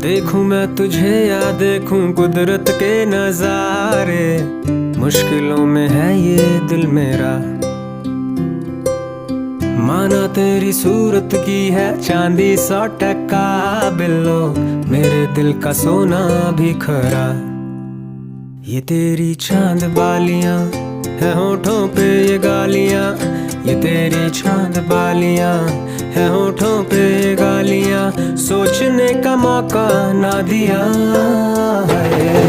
देखूं मैं तुझे या देखूं कुदरत के नजारे, मुश्किलों में है ये दिल मेरा। माना तेरी सूरत की है चांदी 100% बिल्लो, मेरे दिल का सोना भी खरा। ये तेरी चांद बालियां है होठों पे ये गालियां, ये तेरी चांद बालियां है होठों पे ये गालियां, सोचने का मौका ना दिया है।